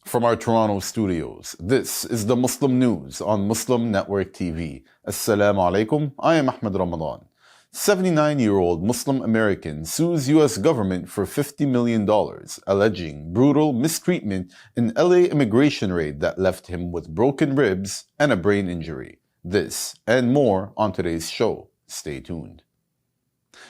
From our Toronto studios, this is the Muslim News on Muslim Network TV. Assalamu alaikum, I am Ahmed Ramadan. 79-year-old Muslim American sues U.S. government for $50 million, alleging brutal mistreatment in LA immigration raid that left him with broken ribs and a brain injury. This and more on today's show. Stay tuned.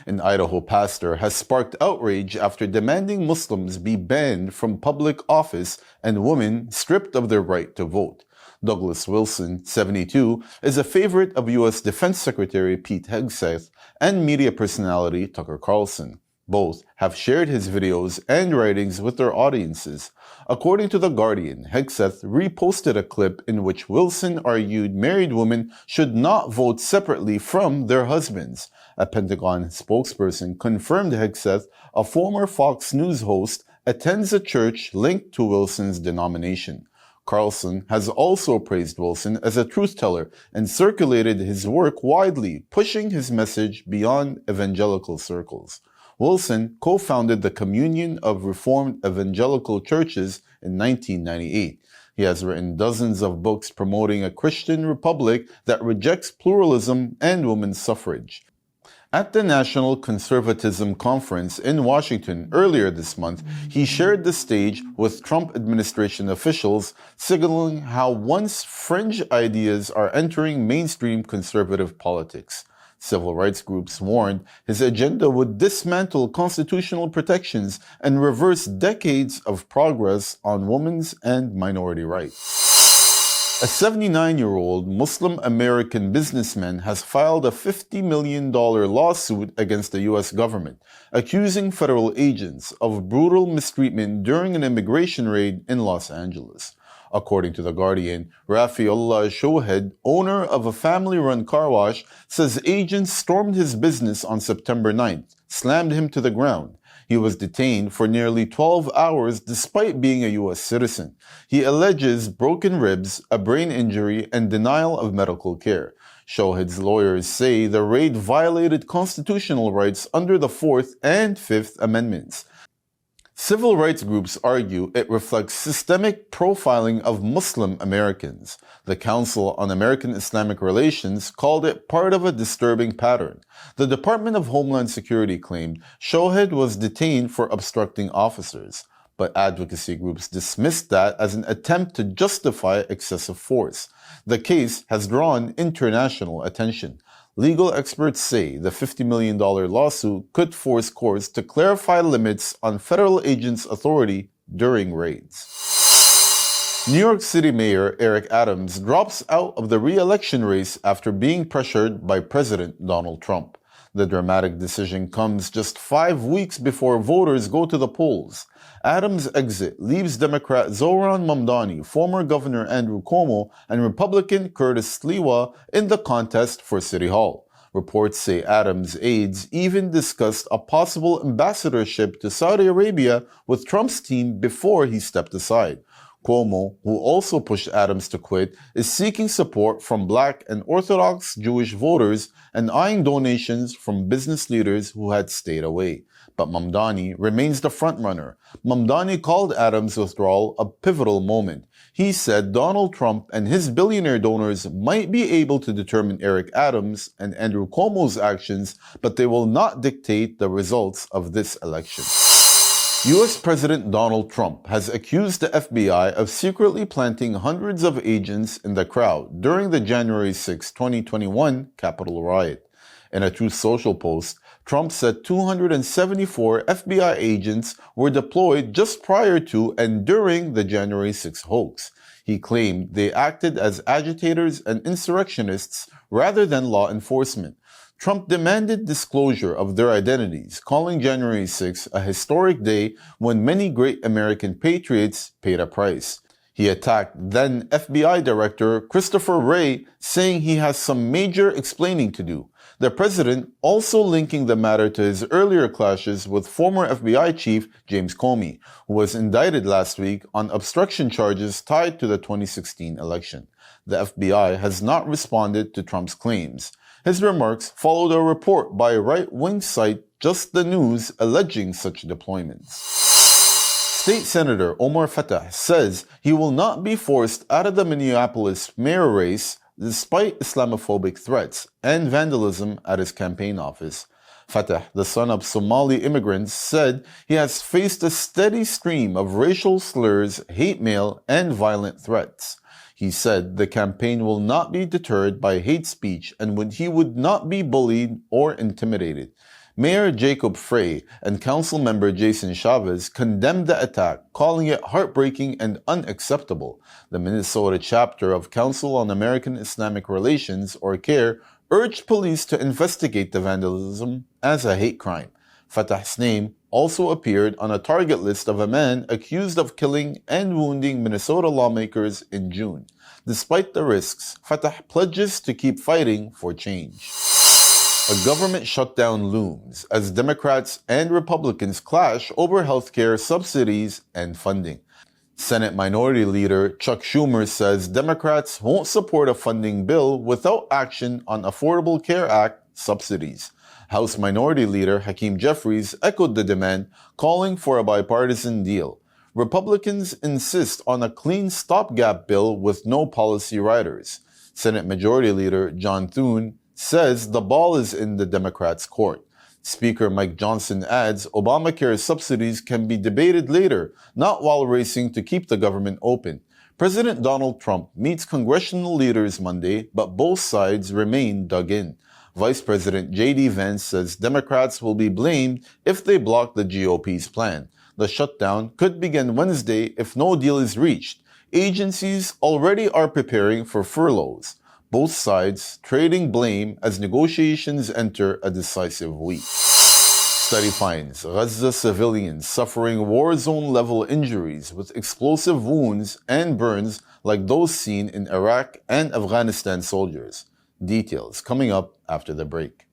An Idaho pastor has sparked outrage after demanding Muslims be banned from public office and women stripped of their right to vote. Douglas Wilson, 72, is a favorite of U.S. Defense Secretary Pete Hegseth and media personality Tucker Carlson. Both have shared his videos and writings with their audiences. According to The Guardian, Hegseth reposted a clip in which Wilson argued married women should not vote separately from their husbands. A Pentagon spokesperson confirmed Hegseth, a former Fox News host, attends a church linked to Wilson's denomination. Carlson has also praised Wilson as a truth-teller and circulated his work widely, pushing his message beyond evangelical circles. Wilson co-founded the Communion of Reformed Evangelical Churches in 1998. He has written dozens of books promoting a Christian republic that rejects pluralism and women's suffrage. At the National Conservatism Conference in Washington earlier this month, he shared the stage with Trump administration officials, signaling how once fringe ideas are entering mainstream conservative politics. Civil rights groups warned his agenda would dismantle constitutional protections and reverse decades of progress on women's and minority rights. A 79-year-old Muslim American businessman has filed a $50 million lawsuit against the U.S. government, accusing federal agents of brutal mistreatment during an immigration raid in Los Angeles. According to The Guardian, Rafiullah Shohed, owner of a family-run car wash, says agents stormed his business on September 9th, slammed him to the ground. He was detained for nearly 12 hours despite being a U.S. citizen. He alleges broken ribs, a brain injury, and denial of medical care. Shohed's lawyers say the raid violated constitutional rights under the Fourth and Fifth Amendments. Civil rights groups argue it reflects systemic profiling of Muslim Americans. The Council on American Islamic Relations called it part of a disturbing pattern. The Department of Homeland Security claimed Shohed was detained for obstructing officers, but advocacy groups dismissed that as an attempt to justify excessive force. The case has drawn international attention. Legal experts say the $50 million lawsuit could force courts to clarify limits on federal agents' authority during raids. New York City Mayor Eric Adams drops out of the re-election race after being pressured by President Donald Trump. The dramatic decision comes just 5 weeks before voters go to the polls. Adams' exit leaves Democrat Zohran Mamdani, former Governor Andrew Cuomo, and Republican Curtis Sliwa in the contest for City Hall. Reports say Adams' aides even discussed a possible ambassadorship to Saudi Arabia with Trump's team before he stepped aside. Cuomo, who also pushed Adams to quit, is seeking support from Black and Orthodox Jewish voters and eyeing donations from business leaders who had stayed away. But Mamdani remains the frontrunner. Mamdani called Adams' withdrawal a pivotal moment. He said Donald Trump and his billionaire donors might be able to determine Eric Adams and Andrew Cuomo's actions, but they will not dictate the results of this election. U.S. President Donald Trump has accused the FBI of secretly planting hundreds of agents in the crowd during the January 6, 2021 Capitol riot. In a Truth Social post, Trump said 274 FBI agents were deployed just prior to and during the January 6 hoax. He claimed they acted as agitators and insurrectionists rather than law enforcement. Trump demanded disclosure of their identities, calling January 6 a historic day when many great American patriots paid a price. He attacked then FBI Director Christopher Wray, saying he has some major explaining to do. The president also linking the matter to his earlier clashes with former FBI Chief James Comey, who was indicted last week on obstruction charges tied to the 2016 election. The FBI has not responded to Trump's claims. His remarks followed a report by right-wing site Just the News alleging such deployments. State Senator Omar Fateh says he will not be forced out of the Minneapolis mayor race despite Islamophobic threats and vandalism at his campaign office. Fateh, the son of Somali immigrants, said he has faced a steady stream of racial slurs, hate mail, and violent threats. He said the campaign will not be deterred by hate speech and he would not be bullied or intimidated. Mayor Jacob Frey and Council member Jason Chavez condemned the attack, calling it heartbreaking and unacceptable. The Minnesota chapter of Council on American Islamic Relations, or CARE, urged police to investigate the vandalism as a hate crime. Fateh's name also appeared on a target list of a man accused of killing and wounding Minnesota lawmakers in June. Despite the risks, Fateh pledges to keep fighting for change. A government shutdown looms as Democrats and Republicans clash over healthcare subsidies and funding. Senate Minority Leader Chuck Schumer says Democrats won't support a funding bill without action on Affordable Care Act subsidies. House Minority Leader Hakeem Jeffries echoed the demand, calling for a bipartisan deal. Republicans insist on a clean stopgap bill with no policy riders. Senate Majority Leader John Thune says the ball is in the Democrats' court. Speaker Mike Johnson adds Obamacare subsidies can be debated later, not while racing to keep the government open. President Donald Trump meets congressional leaders Monday, but both sides remain dug in. Vice President J.D. Vance says Democrats will be blamed if they block the GOP's plan. The shutdown could begin Wednesday if no deal is reached. Agencies already are preparing for furloughs. Both sides trading blame as negotiations enter a decisive week. Study finds Gaza civilians suffering war-zone-level injuries with explosive wounds and burns like those seen in Iraq and Afghanistan soldiers. Details coming up after the break.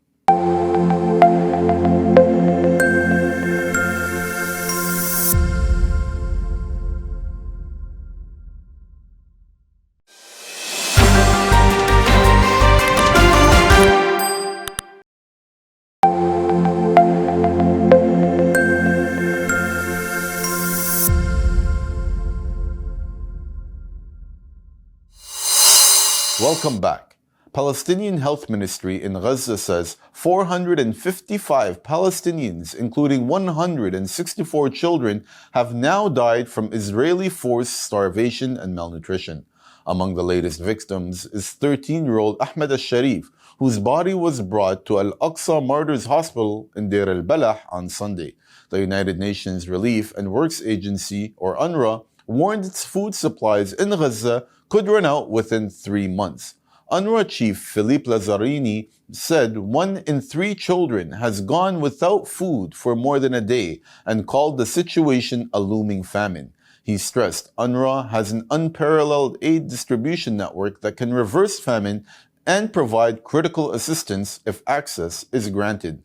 Welcome back. Palestinian Health Ministry in Gaza says 455 Palestinians, including 164 children, have now died from Israeli-forced starvation and malnutrition. Among the latest victims is 13-year-old Ahmed al-Sharif, whose body was brought to Al-Aqsa Martyrs Hospital in Deir al-Balah on Sunday. The United Nations Relief and Works Agency, or UNRWA, warned its food supplies in Gaza could run out within 3 months. UNRWA chief Philippe Lazzarini said 1 in 3 children has gone without food for more than a day and called the situation a looming famine. He stressed UNRWA has an unparalleled aid distribution network that can reverse famine and provide critical assistance if access is granted.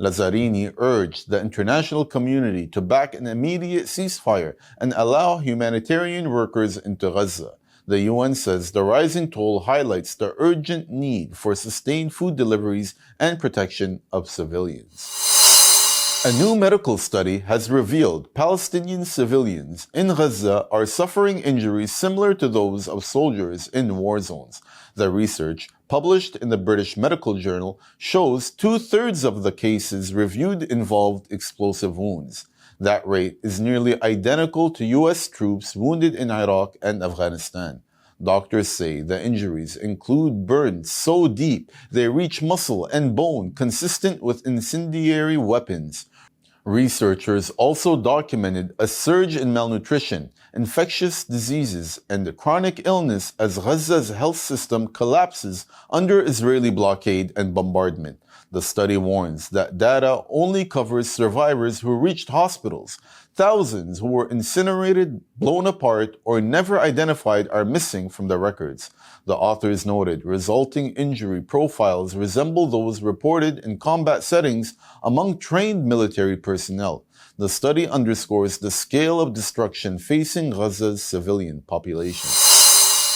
Lazzarini urged the international community to back an immediate ceasefire and allow humanitarian workers into Gaza. The UN says the rising toll highlights the urgent need for sustained food deliveries and protection of civilians. A new medical study has revealed Palestinian civilians in Gaza are suffering injuries similar to those of soldiers in war zones. The research, published in the British Medical Journal, shows 2/3 of the cases reviewed involved explosive wounds. That rate is nearly identical to U.S. troops wounded in Iraq and Afghanistan. Doctors say the injuries include burns so deep they reach muscle and bone, consistent with incendiary weapons. Researchers also documented a surge in malnutrition, infectious diseases, and chronic illness as Gaza's health system collapses under Israeli blockade and bombardment. The study warns that data only covers survivors who reached hospitals. Thousands who were incinerated, blown apart, or never identified are missing from the records. The authors noted resulting injury profiles resemble those reported in combat settings among trained military personnel. The study underscores the scale of destruction facing Gaza's civilian population.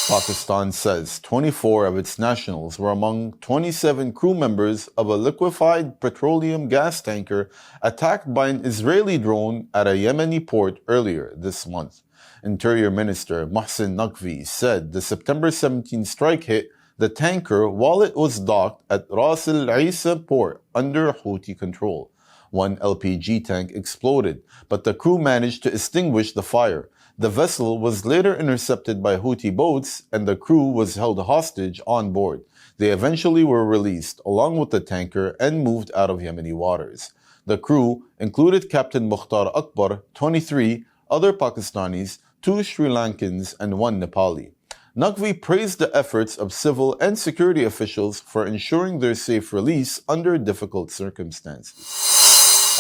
Pakistan says 24 of its nationals were among 27 crew members of a liquefied petroleum gas tanker attacked by an Israeli drone at a Yemeni port earlier this month. Interior Minister Mohsen Naqvi said the September 17 strike hit the tanker while it was docked at Ras Al Isa port under Houthi control. One LPG tank exploded, but the crew managed to extinguish the fire. The vessel was later intercepted by Houthi boats and the crew was held hostage on board. They eventually were released along with the tanker and moved out of Yemeni waters. The crew included Captain Mukhtar Akbar, 23, other Pakistanis, 2 Sri Lankans, and 1 Nepali. Naqvi praised the efforts of civil and security officials for ensuring their safe release under difficult circumstances.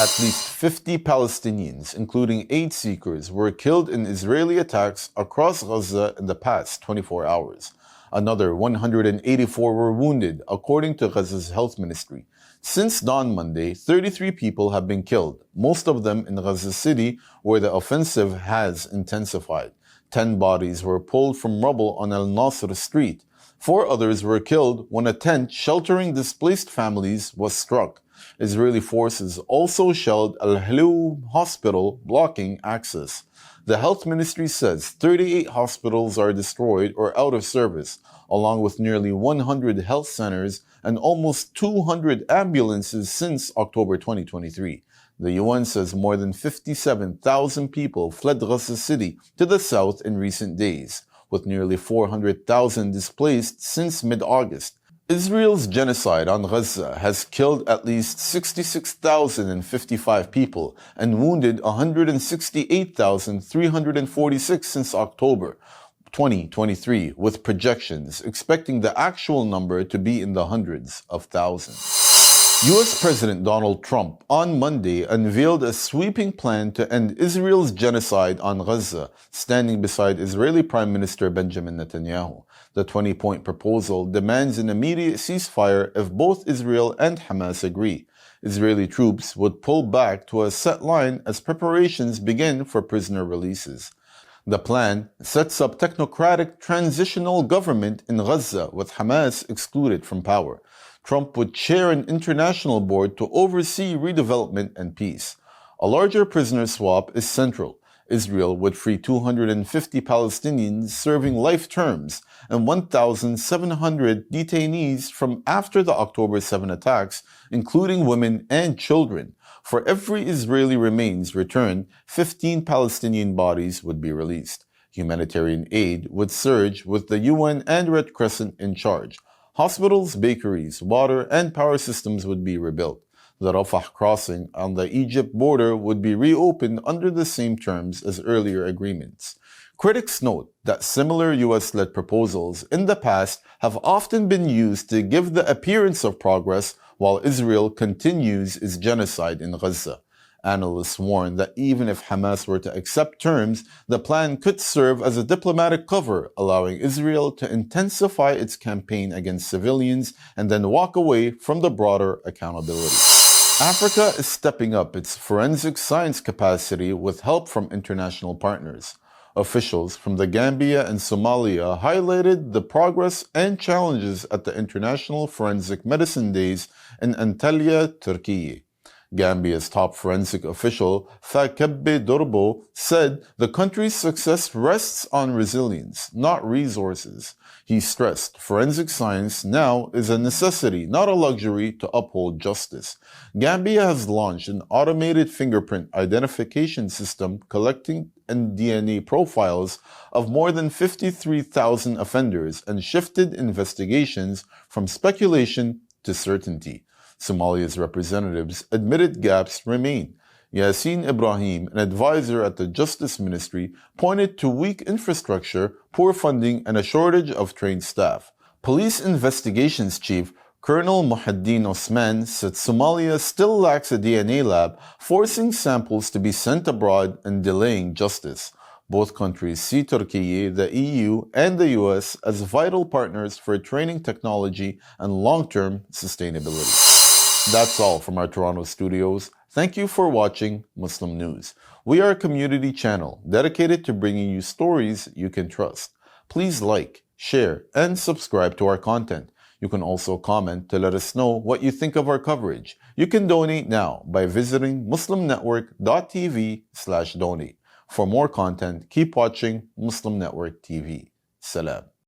At least 50 Palestinians, including aid seekers, were killed in Israeli attacks across Gaza in the past 24 hours. Another 184 were wounded, according to Gaza's health ministry. Since dawn Monday, 33 people have been killed, most of them in Gaza City, where the offensive has intensified. 10 bodies were pulled from rubble on Al Nasr Street. 4 others were killed when a tent sheltering displaced families was struck. Israeli forces also shelled Al-Hilou hospital, blocking access. The health ministry says 38 hospitals are destroyed or out of service, along with nearly 100 health centers and almost 200 ambulances since October 2023. The UN says more than 57,000 people fled Gaza City to the south in recent days, with nearly 400,000 displaced since mid-August. Israel's genocide on Gaza has killed at least 66,055 people and wounded 168,346 since October 2023, with projections expecting the actual number to be in the hundreds of thousands. U.S. President Donald Trump on Monday unveiled a sweeping plan to end Israel's genocide on Gaza, standing beside Israeli Prime Minister Benjamin Netanyahu. The 20-point proposal demands an immediate ceasefire if both Israel and Hamas agree. Israeli troops would pull back to a set line as preparations begin for prisoner releases. The plan sets up technocratic transitional government in Gaza with Hamas excluded from power. Trump would chair an international board to oversee redevelopment and peace. A larger prisoner swap is central. Israel would free 250 Palestinians serving life terms and 1,700 detainees from after the October 7 attacks, including women and children. For every Israeli remains returned, 15 Palestinian bodies would be released. Humanitarian aid would surge with the UN and Red Crescent in charge. Hospitals, bakeries, water, and power systems would be rebuilt. The Rafah crossing on the Egypt border would be reopened under the same terms as earlier agreements. Critics note that similar US-led proposals in the past have often been used to give the appearance of progress while Israel continues its genocide in Gaza. Analysts warn that even if Hamas were to accept terms, the plan could serve as a diplomatic cover, allowing Israel to intensify its campaign against civilians and then walk away from the broader accountability. Africa is stepping up its forensic science capacity with help from international partners. Officials from the Gambia and Somalia highlighted the progress and challenges at the International Forensic Medicine Days in Antalya, Turkey. Gambia's top forensic official, Fakebe Dorbo, said the country's success rests on resilience, not resources. He stressed forensic science now is a necessity, not a luxury, to uphold justice. Gambia has launched an automated fingerprint identification system collecting DNA profiles of more than 53,000 offenders and shifted investigations from speculation to certainty. Somalia's representatives admitted gaps remain. Yasin Ibrahim, an advisor at the Justice Ministry, pointed to weak infrastructure, poor funding, and a shortage of trained staff. Police Investigations Chief Colonel Muhaddin Osman said Somalia still lacks a DNA lab, forcing samples to be sent abroad and delaying justice. Both countries see Turkey, the EU, and the US as vital partners for training technology and long-term sustainability. That's all from our Toronto studios. Thank you for watching Muslim News. We are a community channel dedicated to bringing you stories you can trust. Please like, share, and subscribe to our content. You can also comment to let us know what you think of our coverage. You can donate now by visiting muslimnetwork.tv/donate. For more content, keep watching Muslim Network TV. Salam.